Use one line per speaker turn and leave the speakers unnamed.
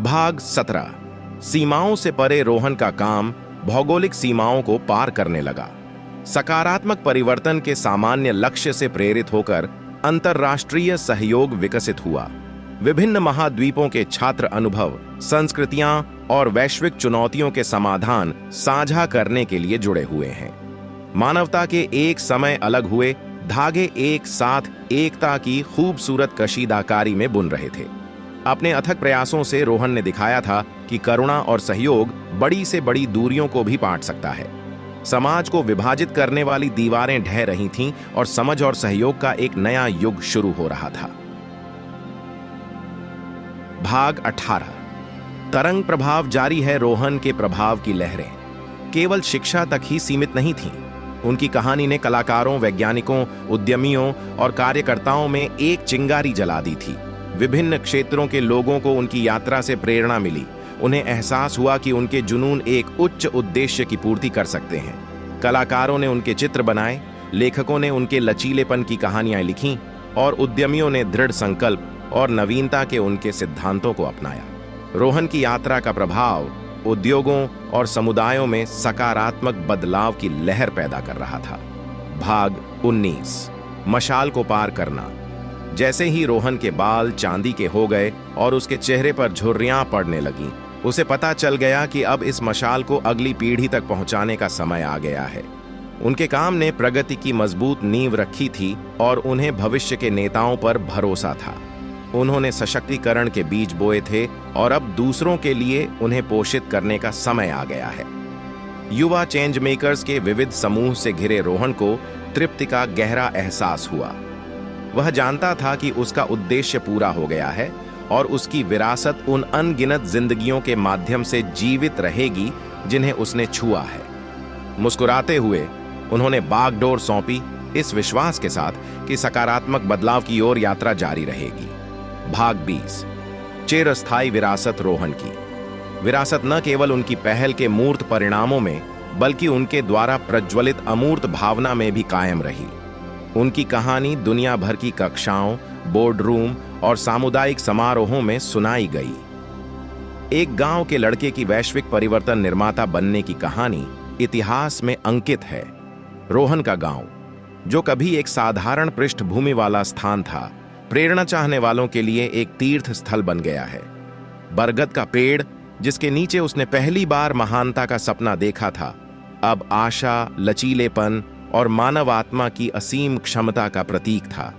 भाग 17। सीमाओं से परे रोहन का काम भौगोलिक सीमाओं को पार करने लगा। सकारात्मक परिवर्तन के सामान्य लक्ष्य से प्रेरित होकर अंतर्राष्ट्रीय सहयोग विकसित हुआ। विभिन्न महाद्वीपों के छात्र अनुभव, संस्कृतियां और वैश्विक चुनौतियों के समाधान साझा करने के लिए जुड़े हुए हैं। मानवता के एक समय अलग हुए धागे एक साथ एकता की खूबसूरत कशीदाकारी में बुन रहे थे। अपने अथक प्रयासों से रोहन ने दिखाया था कि करुणा और सहयोग बड़ी से बड़ी दूरियों को भी पाट सकता है। समाज को विभाजित करने वाली दीवारें ढह रही थीं और समझ और सहयोग का एक नया युग शुरू हो रहा था। भाग 18। तरंग प्रभाव जारी है। रोहन के प्रभाव की लहरें केवल शिक्षा तक ही सीमित नहीं थीं। उनकी कहानी ने कलाकारों, वैज्ञानिकों, उद्यमियों और कार्यकर्ताओं में एक चिंगारी जला दी थी। विभिन्न क्षेत्रों के लोगों को उनकी यात्रा से प्रेरणा मिली। उन्हें एहसास हुआ कि उनके जुनून एक उच्च उद्देश्य की पूर्ति कर सकते हैं। कलाकारों ने उनके चित्र बनाए, लेखकों ने उनके लचीलेपन की कहानियां लिखीं और उद्यमियों ने दृढ़ संकल्प और नवीनता के उनके सिद्धांतों को अपनाया। रोहन की यात्रा का प्रभाव उद्योगों और समुदायों में सकारात्मक बदलाव की लहर पैदा कर रहा था। भाग 19। मशाल को पार करना। जैसे ही रोहन के बाल चांदी के हो गए और उसके चेहरे पर झुर्रियां पड़ने लगीं, उसे पता चल गया कि अब इस मशाल को अगली पीढ़ी तक पहुंचाने का समय आ गया है। उनके काम ने प्रगति की मजबूत नींव रखी थी और उन्हें भविष्य के नेताओं पर भरोसा था। उन्होंने सशक्तिकरण के बीज बोए थे और अब दूसरों के लिए उन्हें पोषित करने का समय आ गया है। युवा चेंज मेकर्स के विविध समूह से घिरे रोहन को तृप्ति का गहरा एहसास हुआ। वह जानता था कि उसका उद्देश्य पूरा हो गया है और उसकी विरासत उन अनगिनत जिंदगियों के माध्यम से जीवित रहेगी जिन्हें उसने छुआ है। मुस्कुराते हुए उन्होंने बागडोर सौंपी, इस विश्वास के साथ कि सकारात्मक बदलाव की ओर यात्रा जारी रहेगी। भाग 20। चिरस्थायी विरासत रोहन की। विरासत न केवल उनकी पहल के मूर्त परिणामों में बल्कि उनके द्वारा प्रज्वलित अमूर्त भावना में भी कायम रही। उनकी कहानी दुनिया भर की कक्षाओं, बोर्डरूम और सामुदायिक समारोहों में सुनाई गई। एक गांव के लड़के की वैश्विक परिवर्तन निर्माता बनने की कहानी इतिहास में अंकित है। रोहन का गांव, जो कभी एक साधारण पृष्ठभूमि वाला स्थान था, प्रेरणा चाहने वालों के लिए एक तीर्थ स्थल बन गया है। बरगद का पेड़, जिसके नीचे उसने पहली बार महानता का सपना देखा था, अब आशा, लचीलेपन और मानव आत्मा की असीम क्षमता का प्रतीक था।